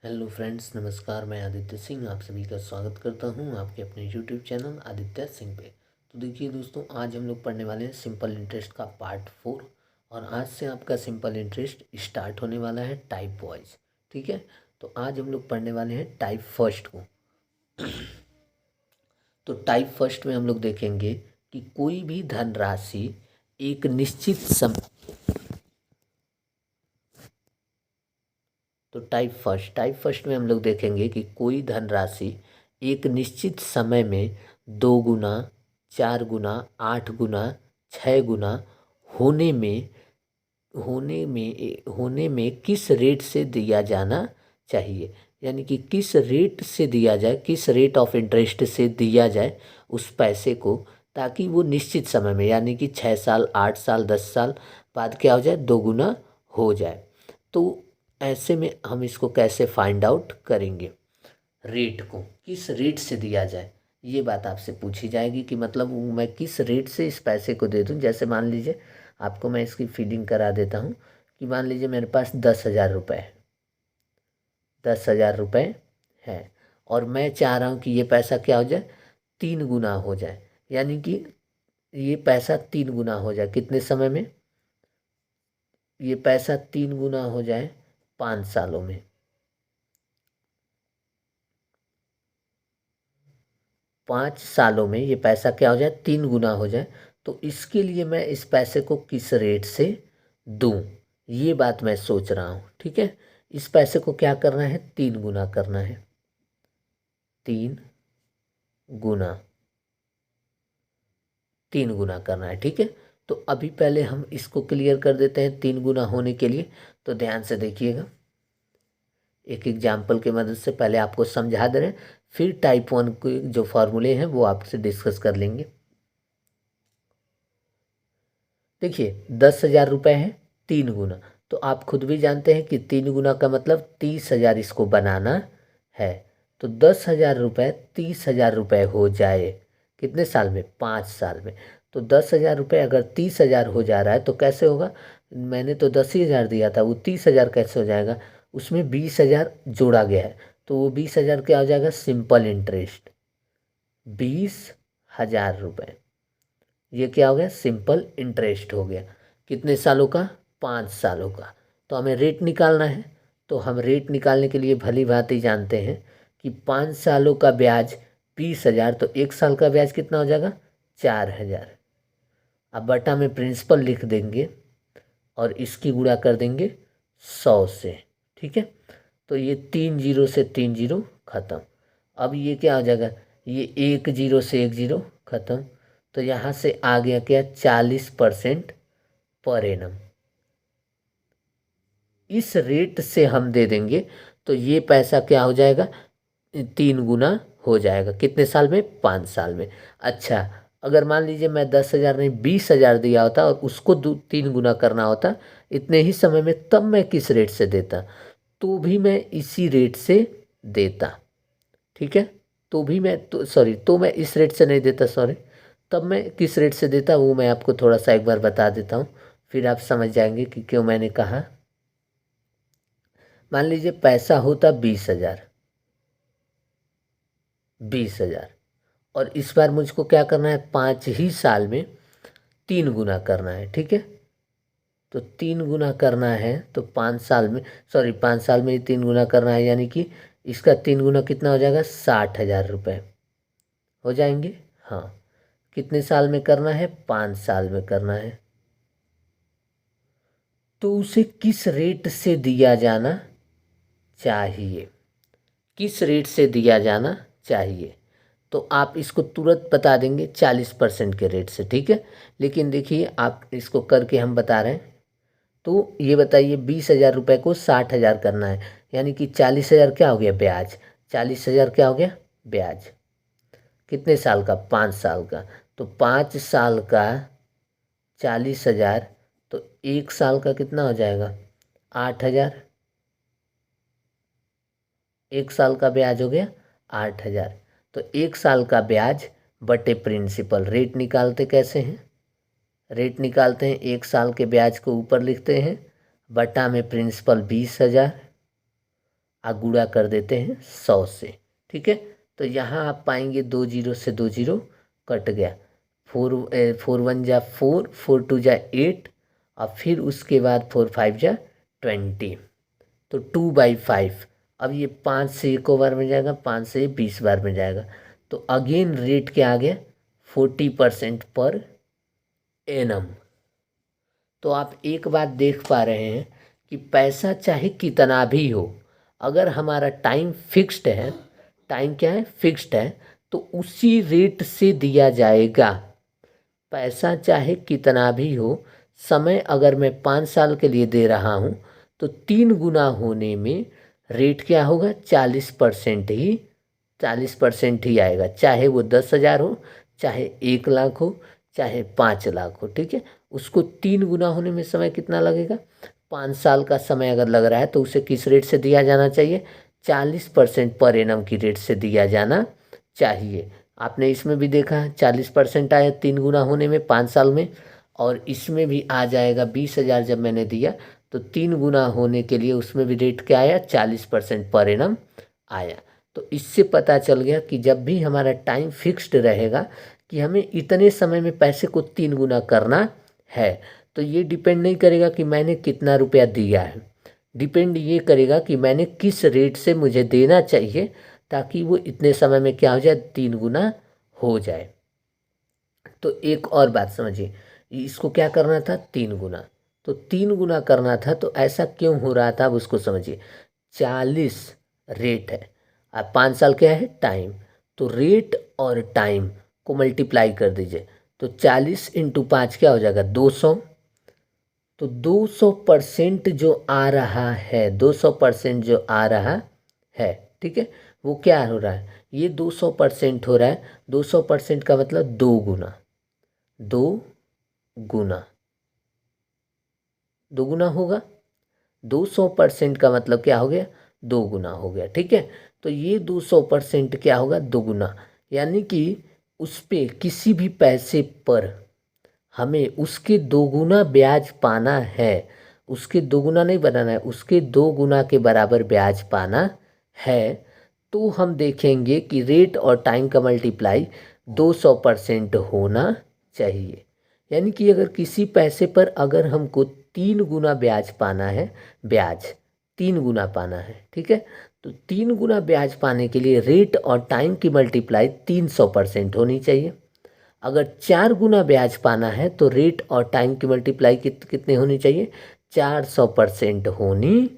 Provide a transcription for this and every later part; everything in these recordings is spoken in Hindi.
हेलो फ्रेंड्स, नमस्कार। मैं आदित्य सिंह आप सभी का स्वागत करता हूं आपके अपने यूट्यूब चैनल आदित्य सिंह पे। तो देखिए दोस्तों, आज हम लोग पढ़ने वाले हैं सिंपल इंटरेस्ट का पार्ट 4। और आज से आपका सिंपल इंटरेस्ट स्टार्ट होने वाला है टाइप वाइज। ठीक है, तो आज हम लोग पढ़ने वाले हैं टाइप फर्स्ट को। तो टाइप फर्स्ट में हम लोग देखेंगे कि कोई भी धनराशि एक निश्चित समय। तो टाइप फर्स्ट में हम लोग देखेंगे कि कोई धनराशि एक निश्चित समय में 2 गुना, 4 गुना, 8 गुना, 6 गुना होने में होने में किस रेट से दिया जाना चाहिए। यानी कि किस रेट से दिया जाए, किस रेट ऑफ इंटरेस्ट से दिया जाए उस पैसे को, ताकि वो निश्चित समय में यानी कि 6 साल, 8 साल, 10 साल बाद क्या हो जाए, 2 गुना हो जाए। तो ऐसे में हम इसको कैसे फाइंड आउट करेंगे, रेट को किस रेट से दिया जाए, ये बात आपसे पूछी जाएगी कि मतलब मैं किस रेट से इस पैसे को दे दूं। जैसे मान लीजिए, आपको मैं इसकी फीलिंग करा देता हूँ कि मान लीजिए मेरे पास 10,000 रुपये है, 10,000 रुपये है, और मैं चाह रहा हूँ कि ये पैसा क्या हो जाए, 3 गुना हो जाए। यानी कि ये पैसा 3 गुना हो जाए कितने समय में, ये पैसा 3 गुना हो जाए 5 सालों में। 5 सालों में ये पैसा क्या हो जाए, 3 गुना हो जाए। तो इसके लिए मैं इस पैसे को किस रेट से दूं, ये बात मैं सोच रहा हूँ। ठीक है, इस पैसे को क्या करना है, 3 गुना करना है। 3 गुना, 3 गुना करना है। ठीक है, तो अभी पहले हम इसको क्लियर कर देते हैं 3 गुना होने के लिए। तो ध्यान से देखिएगा, एक एग्जाम्पल की मदद से पहले आपको समझा दे रहे हैं, फिर टाइप 1 के जो फॉर्मूले हैं वो आपसे डिस्कस कर लेंगे। देखिए, 10,000 रुपये है, 3 गुना। तो आप खुद भी जानते हैं कि 3 गुना का मतलब 30,000 इसको बनाना है। तो 10,000 रुपये 30,000 रुपये हो जाए कितने साल में, 5 साल में। तो 10,000 रुपये अगर 30,000 हो जा रहा है तो कैसे होगा, मैंने तो 10 ही हज़ार दिया था, वो 30,000 कैसे हो जाएगा, उसमें 20,000 जोड़ा गया है। तो वो 20,000 क्या हो जाएगा, सिंपल इंटरेस्ट 20,000 रुपये। ये क्या हो गया, सिंपल इंटरेस्ट हो गया। कितने सालों का, 5 सालों का। तो हमें रेट निकालना है। तो हम रेट निकालने के लिए भली भांति जानते हैं कि 5 सालों का ब्याज 20,000, तो 1 साल का ब्याज कितना हो जाएगा, 4,000। अब बटा में प्रिंसिपल लिख देंगे और इसकी गुणा कर देंगे 100 से। ठीक है, तो ये 3 जीरो से 3 जीरो खत्म। अब ये क्या हो जाएगा, ये 1 जीरो से 1 जीरो खत्म। तो यहाँ से आ गया क्या, 40% पर एनम। इस रेट से हम दे देंगे तो ये पैसा क्या हो जाएगा, 3 गुना हो जाएगा कितने साल में, 5 साल में। अच्छा, अगर मान लीजिए मैं 10,000 नहीं 20,000 दिया होता और उसको 3 गुना करना होता इतने ही समय में, तब मैं किस रेट से देता, तो भी मैं इसी रेट से देता। ठीक है, तो भी मैं तो सॉरी, तो मैं इस रेट से नहीं देता, सॉरी। तब मैं किस रेट से देता वो मैं आपको थोड़ा सा एक बार बता देता हूँ, फिर आप समझ जाएंगे कि क्यों मैंने कहा। मान लीजिए पैसा होता 20,000, 20,000, और इस बार मुझको क्या करना है, 5 ही साल में 3 गुना करना है। ठीक है, तो 3 गुना करना है तो 5 साल में, सॉरी 5 साल में ही 3 गुना करना है, यानी कि इसका 3 गुना कितना हो जाएगा, 60,000 रुपये हो जाएंगे। हाँ, कितने साल में करना है, 5 साल में करना है। तो उसे किस रेट से दिया जाना चाहिए, किस रेट से दिया जाना चाहिए, तो आप इसको तुरंत बता देंगे 40% के रेट से। ठीक है, लेकिन देखिए आप इसको करके हम बता रहे हैं। तो ये बताइए, 20,000 रुपये को 60,000 करना है, यानी कि 40,000 क्या हो गया, ब्याज। 40,000 क्या हो गया, ब्याज। कितने साल का, 5 साल का। तो 5 साल का 40,000, तो 1 साल का कितना हो जाएगा, 8,000। 1 साल का ब्याज हो गया 8,000। तो 1 साल का ब्याज बटे प्रिंसिपल, रेट निकालते कैसे हैं, रेट निकालते हैं 1 साल के ब्याज को ऊपर लिखते हैं, बटा में प्रिंसिपल 20,000, गुणा कर देते हैं 100 से। ठीक है, तो यहाँ आप पाएंगे 2 जीरो से 2 जीरो कट गया, 4 1 जा 4, 4 2 जा 8, और फिर उसके बाद 4 5 जा 20, तो 2/5। अब ये 5 से 1 बार में जाएगा, 5 से 20 बार में जाएगा, तो अगेन रेट क्या आ गया, 40% पर एनम। तो आप एक बात देख पा रहे हैं कि पैसा चाहे कितना भी हो, अगर हमारा टाइम फिक्स्ड है, टाइम क्या है, फिक्स्ड है, तो उसी रेट से दिया जाएगा। पैसा चाहे कितना भी हो, समय अगर मैं 5 साल के लिए दे रहा हूँ तो 3 गुना होने में रेट क्या होगा, 40% ही आएगा, चाहे वो 10,000 हो, चाहे 1 लाख हो, चाहे 5 लाख हो। ठीक है, उसको 3 गुना होने में समय कितना लगेगा, 5 साल का समय अगर लग रहा है तो उसे किस रेट से दिया जाना चाहिए, 40% पर एनम की रेट से दिया जाना चाहिए। आपने इसमें भी देखा 40% आया 3 गुना होने में 5 साल में, और इसमें भी आ जाएगा 20,000 जब मैंने दिया तो 3 गुना होने के लिए उसमें भी रेट क्या आया, 40% पर एनम आया। तो इससे पता चल गया कि जब भी हमारा टाइम फिक्स्ड रहेगा कि हमें इतने समय में पैसे को 3 गुना करना है, तो ये डिपेंड नहीं करेगा कि मैंने कितना रुपया दिया है, डिपेंड ये करेगा कि मैंने किस रेट से मुझे देना चाहिए ताकि वो इतने समय में क्या हो जाए, 3 गुना हो जाए। तो एक और बात समझिए, इसको क्या करना था, 3 गुना, तो 3 गुना करना था, तो ऐसा क्यों हो रहा था अब उसको समझिए। 40 रेट है, अब 5 साल क्या है, टाइम, तो रेट और टाइम को मल्टीप्लाई कर दीजिए, तो 40 × 5 क्या हो जाएगा, 200, तो 200% जो आ रहा है, 200% जो आ रहा है, ठीक है, वो क्या हो रहा है, ये 200% हो रहा है। 200% का मतलब 2 गुना, 2 गुना, 2 गुना होगा, 200% का मतलब क्या हो गया, 2 गुना हो गया। ठीक है, तो ये 200% क्या होगा, 2 गुना, यानी कि उस पे किसी भी पैसे पर हमें उसके 2 गुना ब्याज पाना है, उसके 2 गुना नहीं बनाना है, उसके 2 गुना के बराबर ब्याज पाना है, तो हम देखेंगे कि रेट और टाइम का मल्टीप्लाई 200% होना चाहिए। यानी कि अगर किसी पैसे पर अगर हमको 3 गुना ब्याज पाना है, ब्याज 3 गुना पाना है, ठीक है, तो 3 गुना ब्याज पाने के लिए रेट और टाइम की मल्टीप्लाई 300% होनी चाहिए। अगर 4 गुना ब्याज पाना है तो रेट और टाइम की मल्टीप्लाई कितने होनी चाहिए, 400% होनी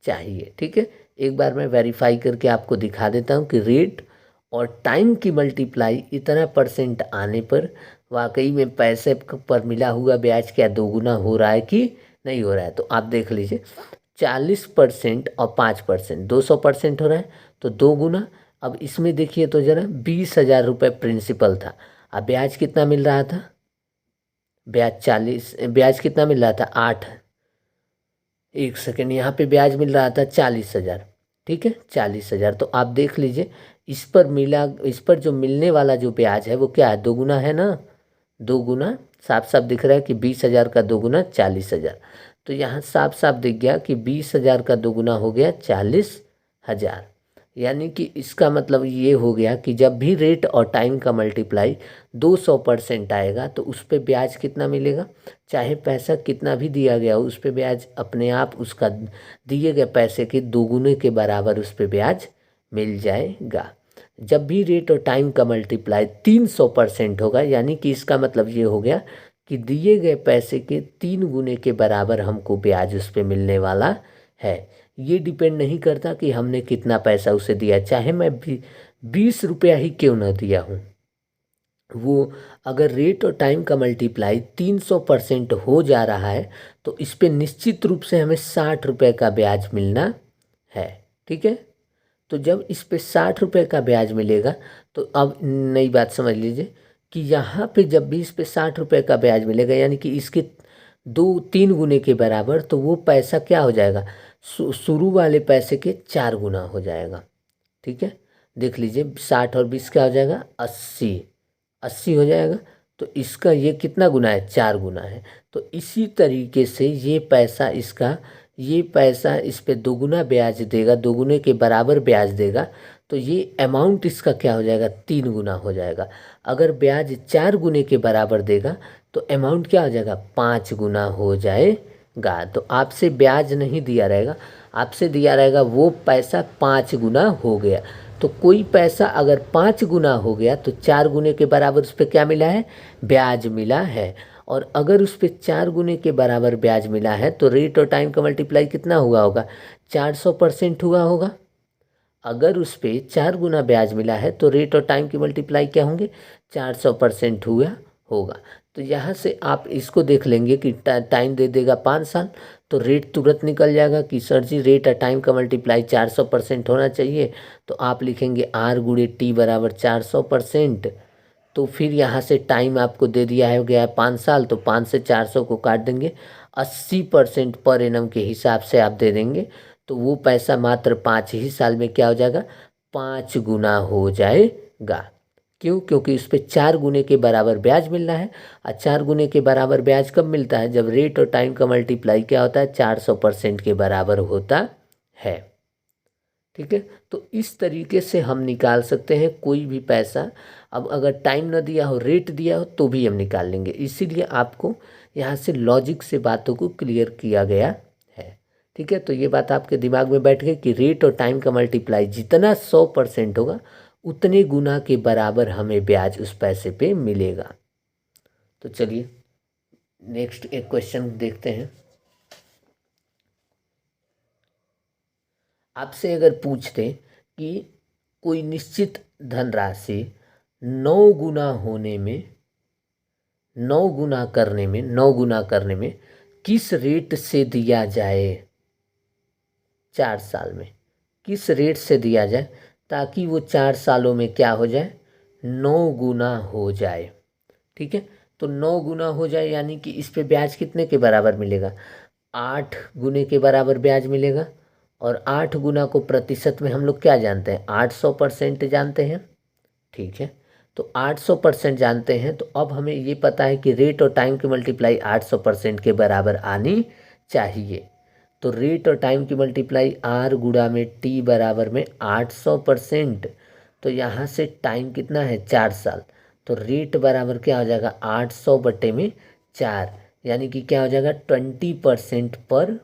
चाहिए। ठीक है, एक बार मैं वेरीफाई करके आपको दिखा देता हूँ कि रेट और टाइम की मल्टीप्लाई इतना परसेंट आने पर वाकई में पैसे पर मिला हुआ ब्याज क्या 2 गुना हो रहा है कि नहीं हो रहा है। तो आप देख लीजिए, 40% और 5%, 200% हो रहा है, तो 2 गुना। अब इसमें देखिए तो जरा 20,000 रुपये प्रिंसिपल था, अब ब्याज कितना मिल रहा था, ब्याज कितना मिल रहा था, 8, एक सेकेंड, यहाँ पे ब्याज मिल रहा था 40,000। ठीक है, 40,000, तो आप देख लीजिए इस पर जो मिलने वाला जो ब्याज है वो क्या है, 2 गुना है ना, 2 गुना, साफ साफ दिख रहा है कि 20,000 का 2 गुना 40,000, तो यहाँ साफ साफ दिख गया कि 20,000 का 2 गुना हो गया 40,000। यानी कि इसका मतलब ये हो गया कि जब भी रेट और टाइम का मल्टीप्लाई 200% आएगा तो उस पर ब्याज कितना मिलेगा, चाहे पैसा कितना भी दिया गया हो, उस पर ब्याज अपने आप उसका दिए गए पैसे के 2 गुने के बराबर उस पर ब्याज मिल जाएगा। जब भी रेट और टाइम का मल्टीप्लाई 300% होगा, यानी कि इसका मतलब ये हो गया कि दिए गए पैसे के 3 गुने के बराबर हमको ब्याज उस पर मिलने वाला है। ये डिपेंड नहीं करता कि हमने कितना पैसा उसे दिया, चाहे मैं भी 20 रुपया ही क्यों ना दिया हूँ, वो अगर रेट और टाइम का मल्टीप्लाई 300% हो जा रहा है तो इस पे निश्चित रूप से हमें 60 रुपये का ब्याज मिलना है। ठीक है, तो जब इस पे 60 रुपये का ब्याज मिलेगा तो अब नई बात समझ लीजिए कि यहाँ पे जब भी इस पे 60 रुपये का ब्याज मिलेगा, यानी कि इसके 2-3 गुने के बराबर, तो वो पैसा क्या हो जाएगा, शुरू वाले पैसे के 4 गुना हो जाएगा। ठीक है, देख लीजिए 60 और 20 क्या हो जाएगा, 80, 80 हो जाएगा, तो इसका ये कितना गुना है, 4 गुना है। तो इसी तरीके से ये पैसा इसका ये पैसा इस पे दोगुना ब्याज देगा, दोगुने के बराबर ब्याज देगा, तो ये अमाउंट इसका क्या हो जाएगा, 3 गुना हो जाएगा। अगर ब्याज 4 गुने के बराबर देगा तो अमाउंट क्या हो जाएगा, 5 गुना हो जाएगा। तो आपसे ब्याज नहीं दिया रहेगा, आपसे दिया रहेगा वो पैसा 5 गुना हो गया। तो कोई पैसा अगर 5 गुना हो गया तो 4 गुने के बराबर उस पर क्या मिला है, ब्याज मिला है। और अगर उस पर 4 गुने के बराबर ब्याज मिला है तो रेट और टाइम का मल्टीप्लाई कितना हुआ होगा, 400% हुआ होगा। अगर उस पर 4 गुना ब्याज मिला है तो रेट और टाइम की मल्टीप्लाई क्या होंगे, 400% हुआ होगा। तो यहाँ से आप इसको देख लेंगे कि टाइम दे देगा 5 साल, तो रेट तुरंत निकल जाएगा कि सर जी रेट और टाइम का मल्टीप्लाई 400% होना चाहिए। तो आप लिखेंगे आर गुणे टी बराबर 400%। तो फिर यहाँ से टाइम आपको दे दिया है गया है 5 साल, तो 5 से 400 को काट देंगे, 80% पर एनम के हिसाब से आप दे देंगे। तो वो पैसा मात्र 5 ही साल में क्या हो जाएगा, 5 गुना हो जाएगा। क्यों, क्योंकि उस पर 4 गुने के बराबर ब्याज मिल रहा है। और 4 गुने के बराबर ब्याज कब मिलता है, जब रेट और टाइम का मल्टीप्लाई क्या होता है, 400% के बराबर होता है। ठीक है, तो इस तरीके से हम निकाल सकते हैं कोई भी पैसा। अब अगर टाइम न दिया हो, रेट दिया हो, तो भी हम निकाल लेंगे। इसीलिए आपको यहाँ से लॉजिक से बातों को क्लियर किया गया है। ठीक है, तो ये बात आपके दिमाग में बैठ गई कि रेट और टाइम का मल्टीप्लाई जितना 100% होगा उतने गुना के बराबर हमें ब्याज उस पैसे पे मिलेगा। तो चलिए नेक्स्ट एक क्वेश्चन देखते हैं। आपसे अगर पूछते कि कोई निश्चित धनराशि 9 गुना होने में, 9 गुना करने में किस रेट से दिया जाए, 4 साल में किस रेट से दिया जाए ताकि वो 4 सालों में क्या हो जाए, 9 गुना हो जाए। ठीक है, तो 9 गुना हो जाए यानी कि इस पे ब्याज कितने के बराबर मिलेगा, 8 गुने के बराबर ब्याज मिलेगा। और 8 गुना को प्रतिशत में हम लोग क्या जानते हैं, 800% जानते हैं। ठीक है, तो 800% जानते हैं, तो अब हमें ये पता है कि रेट और टाइम की मल्टीप्लाई 800% के बराबर आनी चाहिए। तो रेट और टाइम की मल्टीप्लाई आर गुणा में टी बराबर में 800%। तो यहाँ से टाइम कितना है, 4 साल, तो रेट बराबर क्या हो जाएगा, 800/4, यानी कि क्या हो जाएगा, 20% पर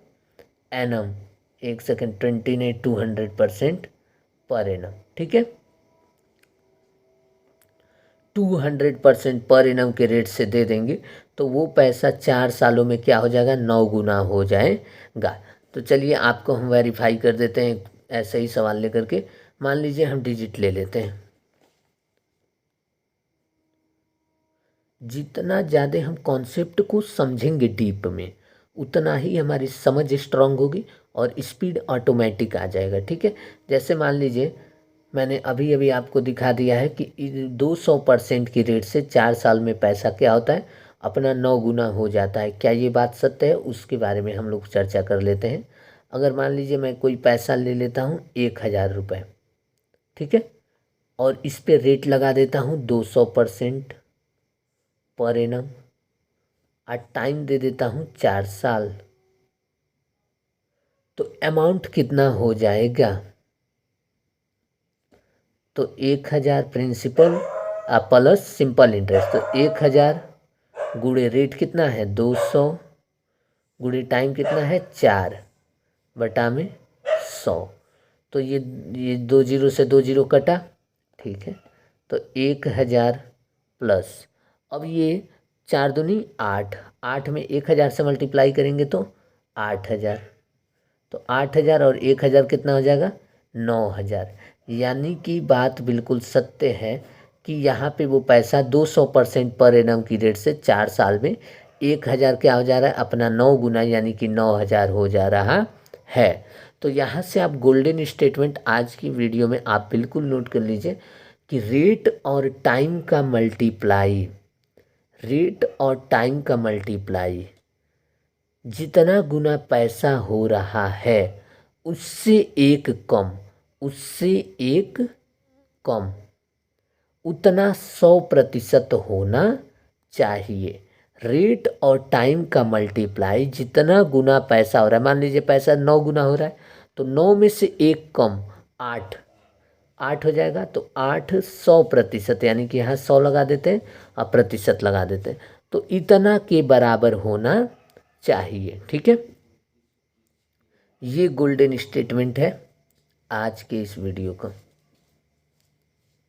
एनम। एक सेकेंड, 20 नहीं 200% पर एनम। ठीक है, 200% पर एनम के रेट से दे देंगे तो वो पैसा 4 सालों में क्या हो जाएगा, 9 गुना हो जाएगा। तो चलिए आपको हम वेरीफाई कर देते हैं ऐसे ही सवाल लेकर के। मान लीजिए हम डिजिट ले लेते हैं। जितना ज़्यादा हम कॉन्सेप्ट को समझेंगे डीप में उतना ही हमारी समझ स्ट्रांग होगी और स्पीड ऑटोमेटिक आ जाएगा। ठीक है, जैसे मान लीजिए मैंने अभी अभी आपको दिखा दिया है कि 200% की रेट से 4 साल में पैसा क्या होता है, अपना 9 गुना हो जाता है। क्या ये बात सत्य है, उसके बारे में हम लोग चर्चा कर लेते हैं। अगर मान लीजिए मैं कोई पैसा ले लेता हूँ 1000 रुपये, ठीक है, और इस पे रेट लगा देता हूँ 200% पर एनम, और टाइम दे देता हूँ 4 साल, तो अमाउंट कितना हो जाएगा, तो 1000 प्रिंसिपल प्लस सिंपल इंटरेस्ट, तो 1000 गुणे रेट कितना है 200 गुणे टाइम कितना है 4/100। तो ये 2 जीरो से 2 जीरो कटा। ठीक है, तो 1000 प्लस, अब ये 4 दूनी 8, 8 में 1000 से मल्टीप्लाई करेंगे तो 8000, तो 8000 और 1000 कितना हो जाएगा 9000। यानी कि बात बिल्कुल सत्य है कि यहाँ पे वो पैसा 200% पर एनम की रेट से 4 साल में 1000 क्या हो जा रहा है, अपना 9 गुना यानी कि 9000 हो जा रहा है। तो यहाँ से आप गोल्डन स्टेटमेंट आज की वीडियो में आप बिल्कुल नोट कर लीजिए कि रेट और टाइम का मल्टीप्लाई, रेट और टाइम का मल्टीप्लाई जितना गुना पैसा हो रहा है उससे एक कम, उससे एक कम, उतना 100% होना चाहिए। रेट और टाइम का मल्टीप्लाई, जितना गुना पैसा हो रहा है, मान लीजिए पैसा 9 गुना हो रहा है, तो 9 में से एक कम 8, 8 हो जाएगा, तो 8 100%, यानी कि यहाँ 100 लगा देते हैं और प्रतिशत लगा देते हैं, तो इतना के बराबर होना चाहिए। ठीक है, ये गोल्डन स्टेटमेंट है आज के इस वीडियो का।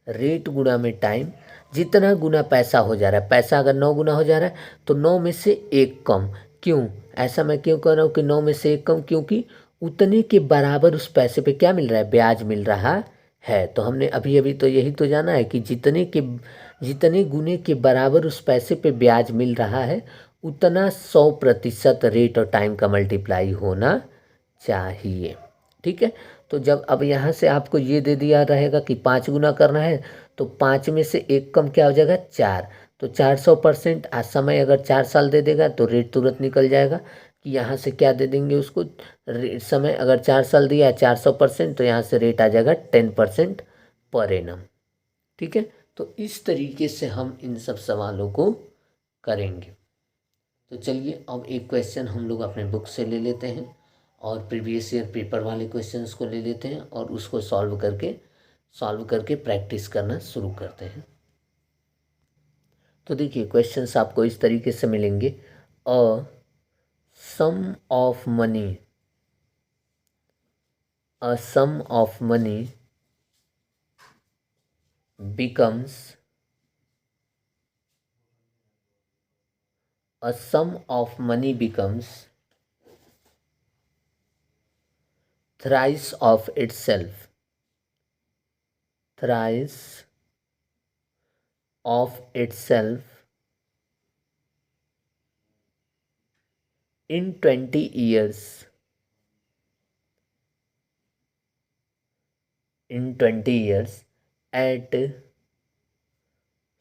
रेट गुणा में टाइम, जितना गुना पैसा हो जा रहा है, पैसा अगर 9 गुना हो जा रहा है तो 9 में से एक कम। क्यों ऐसा मैं क्यों कह रहा हूँ कि 9 में से एक कम? क्योंकि उतने के बराबर उस पैसे पे क्या मिल रहा है? ब्याज मिल रहा है। तो हमने अभी अभी तो यही तो जाना है कि जितने गुने के बराबर उस पैसे पे ब्याज मिल रहा है, उतना 100% रेट और टाइम का मल्टीप्लाई होना चाहिए। ठीक है, तो जब अब यहाँ से आपको ये दे दिया रहेगा कि 5 गुना करना है, तो 5 में से एक कम क्या हो जाएगा? 4, तो 400%। आज समय अगर 4 साल दे देगा तो रेट तुरंत निकल जाएगा कि यहाँ से क्या दे देंगे उसको। समय अगर 4 साल दिया है 400%, तो यहाँ से रेट आ जाएगा 10% पर एनम। ठीक है, तो इस तरीके से हम इन सब सवालों को करेंगे। तो चलिए अब एक क्वेश्चन हम लोग अपने बुक से ले लेते हैं और प्रीवियस ईयर पेपर वाले क्वेश्चंस को ले लेते हैं और उसको सॉल्व करके प्रैक्टिस करना शुरू करते हैं। तो देखिए क्वेश्चंस आपको इस तरीके से मिलेंगे। A sum of money, a sum of money becomes, a sum of money becomes thrice of itself, thrice of itself in 20 years, in 20 years at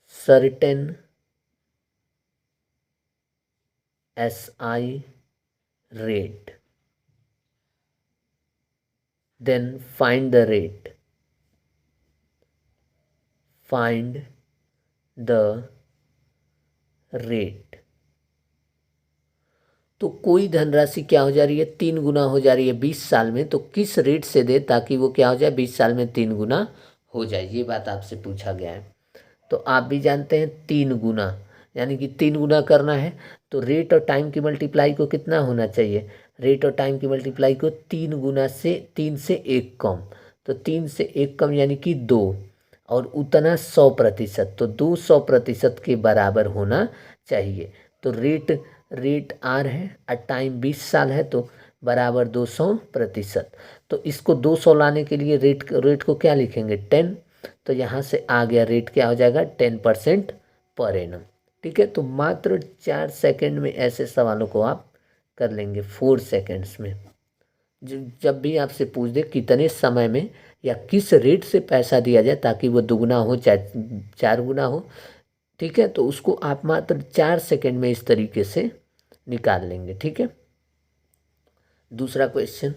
certain SI rate, then find the rate, find the rate। तो कोई धनराशि क्या हो जा रही है? 3 गुना हो जा रही है 20 साल में, तो किस रेट से दे ताकि वो क्या हो जाए? 20 साल में 3 गुना हो जाए, ये बात आपसे पूछा गया है। तो आप भी जानते हैं 3 गुना, यानी कि 3 गुना करना है तो रेट और टाइम की मल्टीप्लाई को कितना होना चाहिए? रेट और टाइम की मल्टीप्लाई को 3 गुना से 3 से 1 कम, तो 3 से 1 कम यानी कि 2, और उतना 100%, तो 200% के बराबर होना चाहिए। तो रेट आर है और टाइम 20 साल है, तो बराबर 200%। तो इसको 200 लाने के लिए रेट को क्या लिखेंगे? 10। तो यहाँ से आ गया रेट क्या हो जाएगा? 10% पर एनम। ठीक है, तो मात्र 4 सेकंड में ऐसे सवालों को आप कर लेंगे, 4 सेकंड्स में। जब भी आपसे पूछ दे कितने समय में या किस रेट से पैसा दिया जाए ताकि वो दुगना हो चाहे 4 गुना हो, ठीक है, तो उसको आप मात्र 4 सेकंड में इस तरीके से निकाल लेंगे। ठीक है, दूसरा question.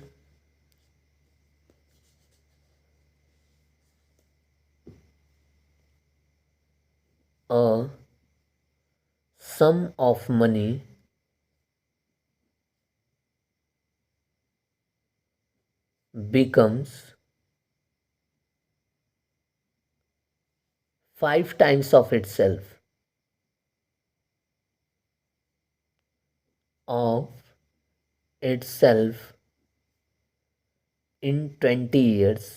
A sum of money becomes 5 times of itself in 20 years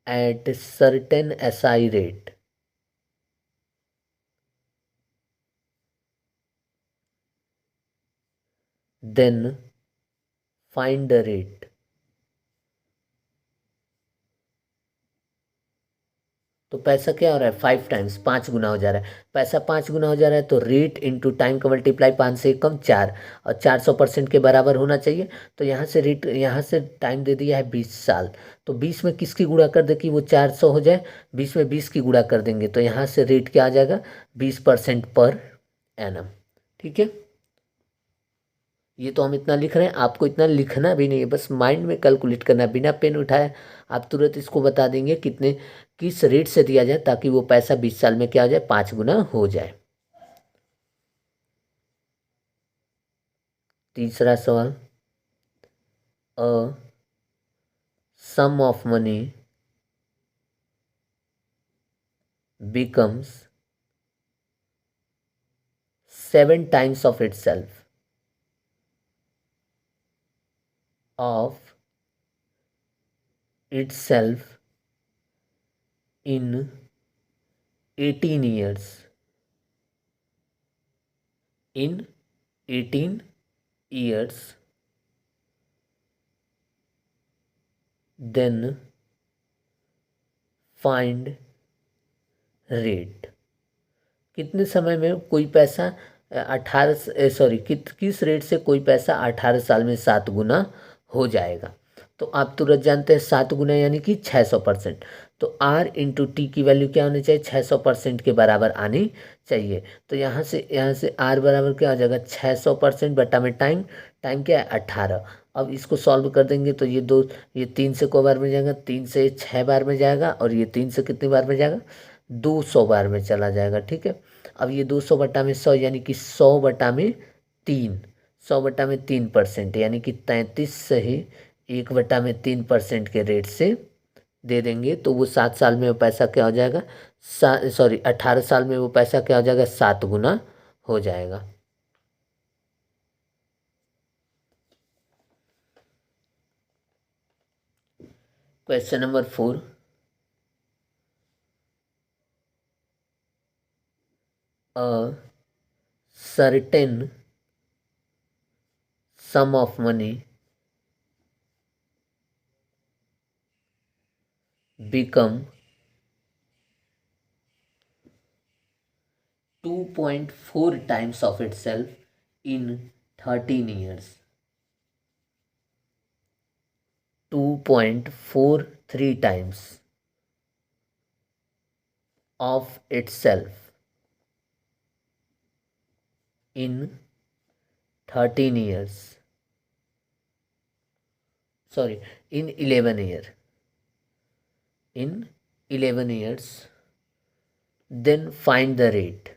at a certain SI rate, then find the rate। तो पैसा क्या हो रहा है? 5 टाइम्स, 5 गुना हो जा रहा है। पैसा 5 गुना हो जा रहा है तो रेट इंटू टाइम का मल्टीप्लाई, 5 से कम 4, और 400% के बराबर होना चाहिए। तो यहाँ से रेट, यहाँ से टाइम दे दिया है 20 साल, तो 20 में किसकी गुणा कर दे कि वो 400 हो जाए? 20 में 20 की गुणा कर देंगे तो यहाँ से रेट क्या आ जाएगा? 20% पर एनम। ठीक है, ये तो हम इतना लिख रहे हैं, आपको इतना लिखना भी नहीं है, बस माइंड में कैलकुलेट करना है। बिना पेन उठाए आप तुरंत इसको बता देंगे कितने किस रेट से दिया जाए ताकि वो पैसा 20 साल में क्या हो जाए, 5 गुना हो जाए। तीसरा सवाल, अ sum of money becomes 7 times of itself of itself in 18 years. In 18 years, then find rate. कितने समय में कोई पैसा 18 सॉरी किस रेट से कोई पैसा 18 साल में 7 गुना हो जाएगा। तो आप तुरंत जानते हैं 7 गुना यानी कि 600%। तो R/T की वैल्यू क्या होनी चाहिए, 600% के बराबर आनी चाहिए। तो यहाँ से R बराबर क्या हो जाएगा, 600% बटा में टाइम, टाइम क्या है 18। अब इसको सॉल्व कर देंगे तो ये 3 से को बार में जाएगा, 3 से 6 बार में जाएगा, और ये 3 से कितनी बार में जाएगा, 200 बार में चला जाएगा। ठीक है। अब ये 200 बटा में 100 यानी कि 100 बटा में 3, 100 बटा में 3% यानी कि 33 से ही 1/3% के रेट से दे देंगे तो वो 7 साल में वो पैसा क्या हो जाएगा, 18 साल में वो पैसा क्या हो जाएगा, 7 गुना हो जाएगा। Question number 4, a certain sum of money become 2.4 times of itself in 13 years. 2.43 times of itself in 13 years. Sorry, in 11 years. In 11 years, then find the rate.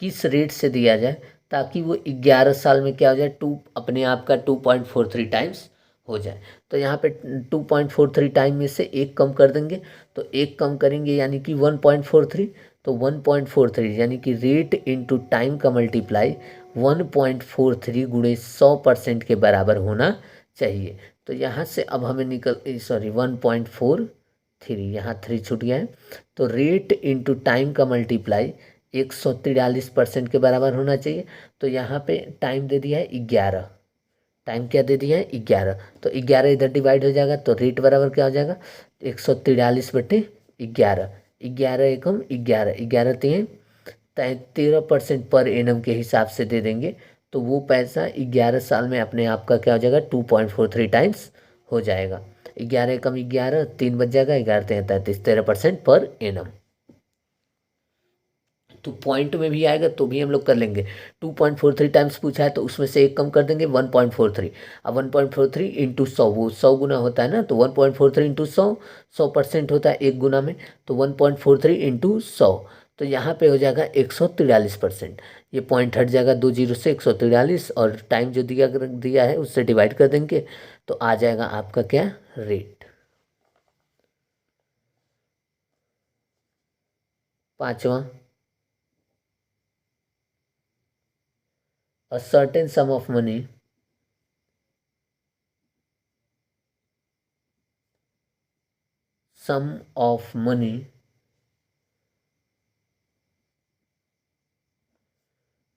किस रेट से दिया जाए ताकि वो 11 साल में क्या हो जाए, अपने आप का 2.43 टाइम्स हो जाए। तो यहाँ पे 2.43 टाइम में से एक कम कर देंगे, तो एक कम करेंगे यानी कि 1.43। तो 1.43 यानी कि रेट इंटू टाइम का मल्टीप्लाई 1.43 गुणे 100% के बराबर होना चाहिए। तो यहाँ से अब हमें 1.43, यहाँ 3 छूट गया है। तो रेट इंटू टाइम का मल्टीप्लाई 143% के बराबर होना चाहिए। तो यहाँ पे टाइम दे दिया है 11, टाइम क्या दे दिया है 11, तो 11 इधर डिवाइड हो जाएगा तो रेट बराबर क्या हो जाएगा, 143/11। 11 एकम 11, 11 3 13% पर एनम के हिसाब से दे देंगे तो वो पैसा 11 साल में अपने आप का क्या हो जाएगा, 2.43 टाइम्स हो जाएगा। 11 एकम 11, 3 बच जाएगा, 11 3 33, 13% पर एनम। तो पॉइंट में भी आएगा तो भी हम लोग कर लेंगे। 2.43 टाइम्स पूछा है तो उसमें से एक कम कर देंगे 1.43। अब 1.43 इंटू 100, वो 100 गुना होता है ना, तो 1.43 इंटू 100% होता है 1 गुना में, तो 1.43 इंटू 100, तो यहाँ पे हो जाएगा 143%। ये पॉइंट हट जाएगा 2 जीरो से 143, और टाइम जो दिया है उससे डिवाइड कर देंगे तो आ जाएगा आपका क्या, रेट। पांचवा, a certain sum of money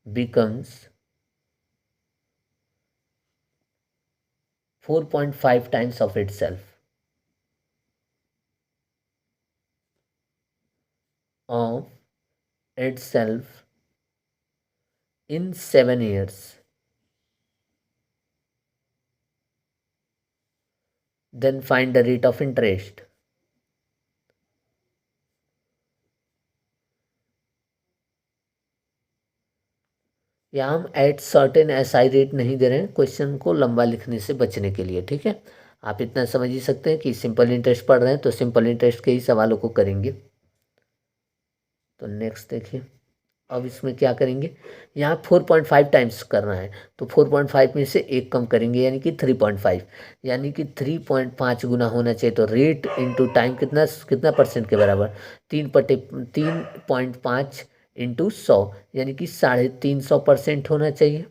becomes 4.5 times of itself of itself in 7 years. Then find the rate of interest. यहाँ हम एट सर्टेन एसआई रेट नहीं दे रहे हैं, क्वेश्चन को लंबा लिखने से बचने के लिए, ठीक है। आप इतना समझ ही सकते हैं कि सिंपल इंटरेस्ट पढ़ रहे हैं तो सिंपल इंटरेस्ट के ही सवालों को करेंगे। तो नेक्स्ट देखिए, अब इसमें क्या करेंगे, यहाँ 4.5 टाइम्स करना है, तो 4.5 में से एक कम करेंगे यानी कि 3.5, यानी कि 3.5 गुना होना चाहिए। तो रेट इंटू टाइम कितना कितना परसेंट के बराबर, 3.5 इंटू 100 यानी कि 350% होना चाहिए,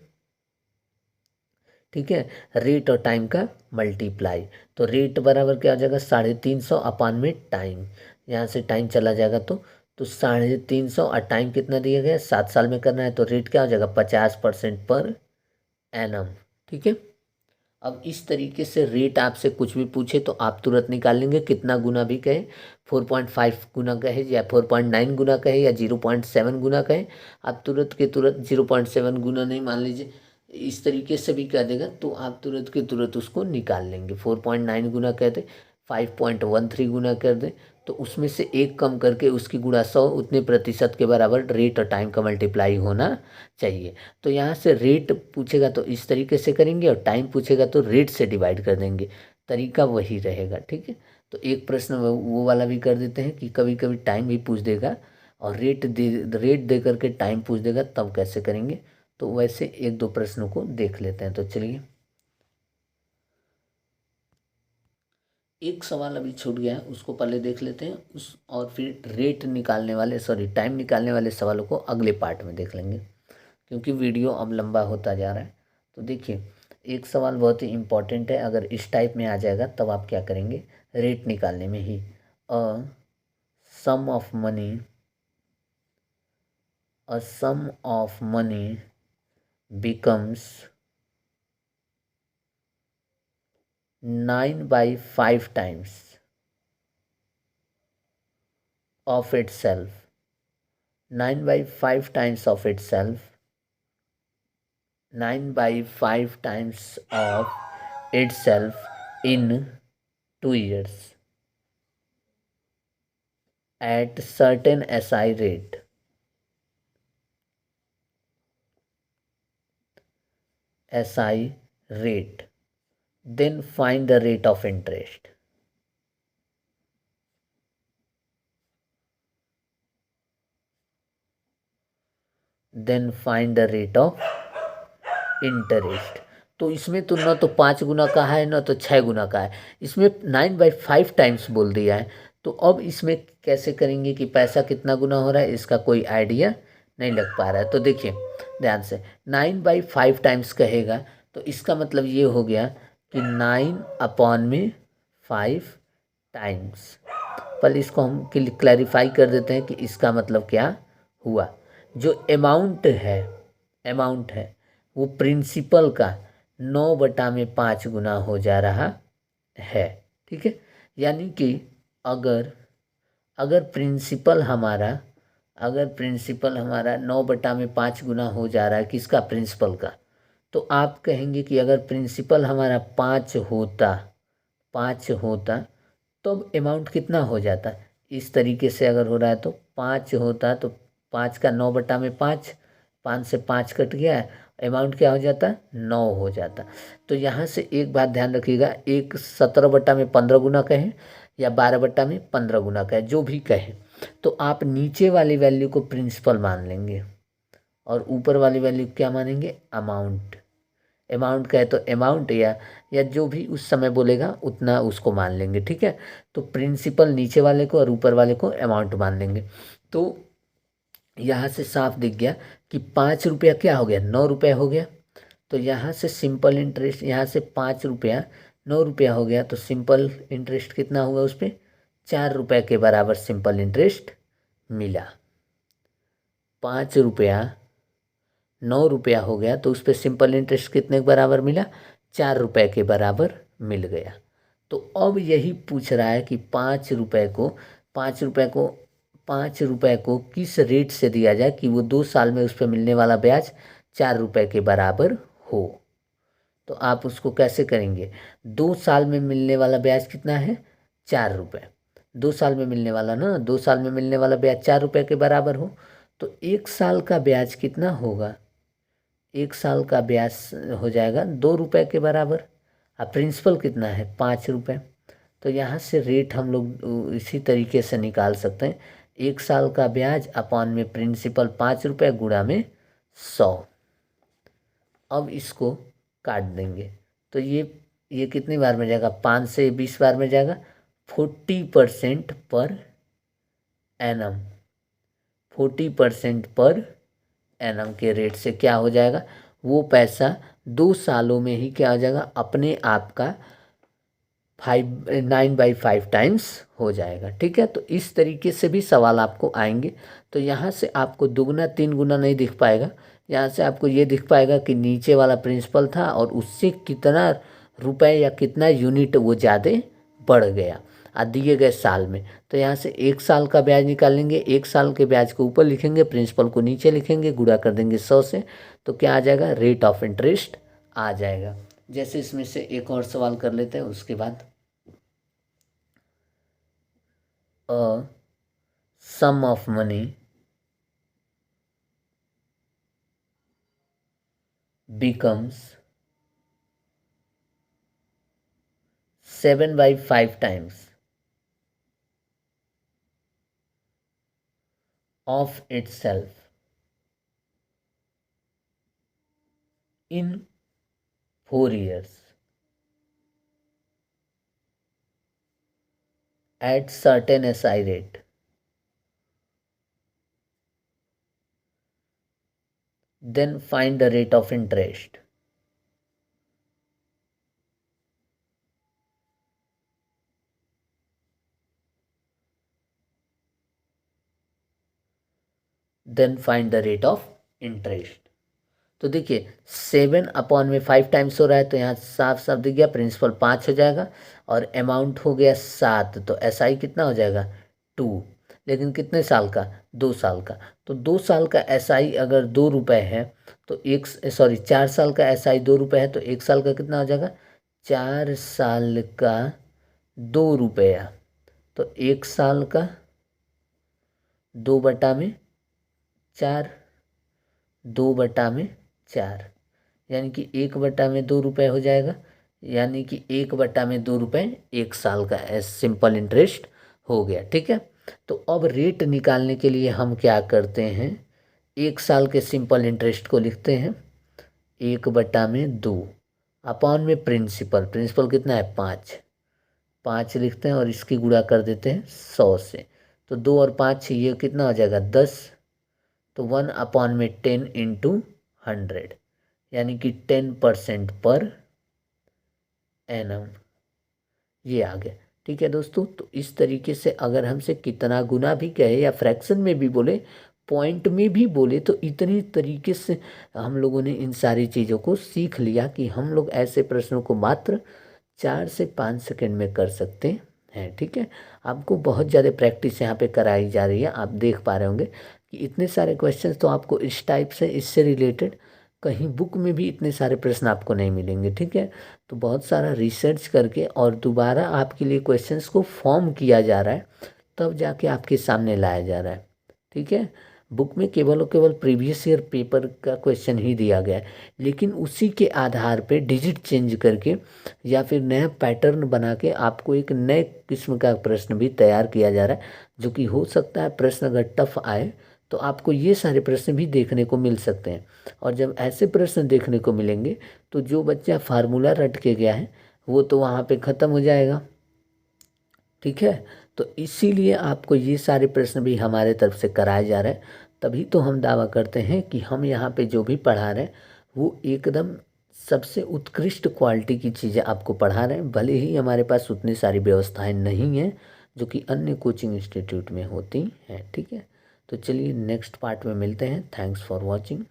ठीक है। रेट और टाइम का मल्टीप्लाई, तो रेट बराबर क्या हो जाएगा 350 अपान में टाइम, यहाँ से टाइम चला जाएगा तो 350 और टाइम कितना दिया गया 7 साल में करना है, तो रेट क्या हो जाएगा 50% पर एनम, ठीक है। अब इस तरीके से रेट आपसे कुछ भी पूछे तो आप तुरंत निकाल लेंगे, कितना गुना भी कहे, 4.5 गुना कहे या 4.9 गुना कहे या 0.7 गुना कहे, आप तुरंत के तुरंत 0.7 गुना नहीं, मान लीजिए इस तरीके से भी कह देगा तो आप तुरंत के तुरंत उसको निकाल लेंगे। 4.9 गुना कह दे, 5.13 गुना कर दे, तो उसमें से एक कम करके उसकी गुणा 100, उतने प्रतिशत के बराबर रेट और टाइम का मल्टीप्लाई होना चाहिए। तो यहाँ से रेट पूछेगा तो इस तरीके से करेंगे और टाइम पूछेगा तो रेट से डिवाइड कर देंगे, तरीका वही रहेगा, ठीक है। तो एक प्रश्न वो वाला भी कर देते हैं कि कभी कभी टाइम भी पूछ देगा और रेट दे करके टाइम पूछ देगा, तब कैसे करेंगे। तो वैसे एक दो प्रश्नों को देख लेते हैं। तो चलिए, एक सवाल अभी छूट गया है, उसको पहले देख लेते हैं उस, और फिर रेट निकालने वाले टाइम निकालने वाले सवालों को अगले पार्ट में देख लेंगे, क्योंकि वीडियो अब लंबा होता जा रहा है। तो देखिए, एक सवाल बहुत ही इम्पोर्टेंट है, अगर इस टाइप में आ जाएगा तब आप क्या करेंगे, रेट निकालने में ही, a sum of money, a sum of money becomes 9/5 times of itself, 9/5 times of itself, 9/5 times of itself in 2 years at certain SI rate. SI rate. Then find the rate of interest. Then find the rate of interest. तो इसमें तो ना तो 5 गुना का है ना तो 6 गुना का है, इसमें 9/5 टाइम्स बोल दिया है। तो अब इसमें कैसे करेंगे कि पैसा कितना गुना हो रहा है, इसका कोई आइडिया नहीं लग पा रहा है। तो देखिए ध्यान से, 9/5 टाइम्स कहेगा तो इसका मतलब ये हो गया कि 9/5 टाइम्स। पहले इसको हम क्लैरिफाई कर देते हैं कि इसका मतलब क्या हुआ। जो अमाउंट है वो प्रिंसिपल का 9/5 गुना हो जा रहा है, ठीक है। यानी कि अगर अगर प्रिंसिपल हमारा अगर प्रिंसिपल हमारा 9/5 गुना हो जा रहा है, किसका, प्रिंसिपल का, तो आप कहेंगे कि अगर प्रिंसिपल हमारा 5 होता तो अब अमाउंट कितना हो जाता। इस तरीके से अगर हो रहा है तो 5 होता तो 5 का 9/5, 5 से 5 कट गया, अमाउंट क्या हो जाता, 9 हो जाता। तो यहाँ से एक बात ध्यान रखिएगा, एक 17/15 गुना कहें या 12/15 गुना कहें, जो भी कहें, तो आप नीचे वाली वैल्यू को प्रिंसिपल मान लेंगे और ऊपर वाली वैल्यू क्या मानेंगे, अमाउंट। अमाउंट कहे तो अमाउंट या जो भी उस समय बोलेगा उतना उसको मान लेंगे, ठीक है। तो प्रिंसिपल नीचे वाले को और ऊपर वाले को अमाउंट मान लेंगे। तो यहाँ से साफ दिख गया कि 5 रुपया क्या हो गया, 9 रुपया हो गया। तो यहाँ से सिंपल इंटरेस्ट, यहाँ से 5 रुपया 9 रुपया हो गया, तो सिंपल इंटरेस्ट कितना हुआ उस पर, 4 रुपये के बराबर सिंपल इंटरेस्ट मिला। 5 रुपया 9 रुपया हो गया तो उस पर सिंपल इंटरेस्ट कितने के बराबर मिला, 4 रुपये के बराबर मिल गया। तो अब यही पूछ रहा है कि 5 रुपये को किस रेट से दिया जाए कि वो 2 साल में उस पर मिलने वाला ब्याज 4 रुपये के बराबर हो। तो आप उसको कैसे करेंगे, 2 साल में मिलने वाला ब्याज कितना है, 4 रुपये। 2 साल में मिलने वाला ना, 2 साल में मिलने वाला ब्याज 4 रुपये के बराबर हो, तो 1 साल का ब्याज कितना होगा, 1 साल का ब्याज हो जाएगा 2 रुपये के बराबर। अब प्रिंसिपल कितना है 5 रुपये। तो यहाँ से रेट हम लोग इसी तरीके से निकाल सकते हैं, 1 साल का ब्याज अपॉन में प्रिंसिपल 5 रुपये गुणा में 100। अब इसको काट देंगे तो ये कितनी बार में जाएगा, 5 से 20 बार में जाएगा, 40% पर एनम, 40% पर एनम के रेट से क्या हो जाएगा, वो पैसा 2 सालों में ही क्या हो जाएगा, अपने आप का 9/5 टाइम्स हो जाएगा। ठीक है, तो इस तरीके से भी सवाल आपको आएंगे। तो यहाँ से आपको दुगना 3 गुना नहीं दिख पाएगा, यहाँ से आपको ये दिख पाएगा कि नीचे वाला प्रिंसिपल था और उससे कितना रुपए या कितना यूनिट वो ज़्यादा बढ़ गया दिए गए साल में। तो यहाँ से 1 साल का ब्याज निकालेंगे, 1 साल के ब्याज को ऊपर लिखेंगे, प्रिंसिपल को नीचे लिखेंगे, गुणा कर देंगे 100 से, तो क्या आ जाएगा, रेट ऑफ इंटरेस्ट आ जाएगा। जैसे इसमें से एक और सवाल कर लेते हैं उसके बाद। अ sum of money becomes 7/5 times of itself in 4 years at certain SI rate, then find the rate of interest. Then find the rate of interest. तो देखिए 7/5 टाइम्स हो रहा है, तो यहाँ साफ साफ दिख गया, प्रिंसिपल 5 हो जाएगा और अमाउंट हो गया 7, तो SI कितना हो जाएगा 2। लेकिन कितने साल का, 2 साल का। तो 2 साल का SI अगर 2 रुपये है तो 4 साल का SI 2 रुपये है, तो 1 साल का कितना हो जाएगा, 4 साल का 2 रुपया, तो 1 साल का 2/4, 2/4, यानी कि 1/2 रुपये हो जाएगा, यानी कि 1/2 रुपये 1 साल का सिंपल इंटरेस्ट हो गया। ठीक है, तो अब रेट निकालने के लिए हम क्या करते हैं, 1 साल के सिंपल इंटरेस्ट को लिखते हैं 1/2 अपॉन में प्रिंसिपल कितना है 5 लिखते हैं और इसकी गुणा कर देते हैं 100 से। तो 2 और 5 ये कितना हो जाएगा 10, तो 1/10 इंटू 100, यानी कि 10% पर एनम, ये आ गया। ठीक है दोस्तों, तो इस तरीके से अगर हमसे कितना गुना भी कहे या फ्रैक्शन में भी बोले, पॉइंट में भी बोले, तो इतनी तरीके से हम लोगों ने इन सारी चीज़ों को सीख लिया कि हम लोग ऐसे प्रश्नों को मात्र 4 से 5 सेकंड में कर सकते हैं। ठीक है, आपको बहुत ज़्यादा प्रैक्टिस यहाँ पे कराई जा रही है। आप देख पा रहे होंगे कि इतने सारे क्वेश्चंस तो आपको इस टाइप से, इससे रिलेटेड कहीं बुक में भी इतने सारे प्रश्न आपको नहीं मिलेंगे। ठीक है, तो बहुत सारा रिसर्च करके और दोबारा आपके लिए क्वेश्चंस को फॉर्म किया जा रहा है, तब जाके आपके सामने लाया जा रहा है। ठीक है, बुक में केवल और केवल प्रीवियस ईयर पेपर का क्वेश्चन ही दिया गया है, लेकिन उसी के आधार पे डिजिट चेंज करके या फिर नया पैटर्न बना के आपको एक नए किस्म का प्रश्न भी तैयार किया जा रहा है, जो कि हो सकता है प्रश्न अगर टफ आए तो आपको ये सारे प्रश्न भी देखने को मिल सकते हैं। और जब ऐसे प्रश्न देखने को मिलेंगे तो जो बच्चा फार्मूला रट के गया है वो तो वहाँ पे ख़त्म हो जाएगा। ठीक है, तो इसीलिए आपको ये सारे प्रश्न भी हमारे तरफ से कराए जा रहे हैं, तभी तो हम दावा करते हैं कि हम यहाँ पे जो भी पढ़ा रहे हैं वो एकदम सबसे उत्कृष्ट क्वालिटी की चीज़ें आपको पढ़ा रहे हैं। भले ही हमारे पास उतनी सारी व्यवस्थाएं नहीं हैं जो कि अन्य कोचिंग इंस्टीट्यूट में होती हैं। ठीक है, तो चलिए नेक्स्ट पार्ट में मिलते हैं। Thanks for watching.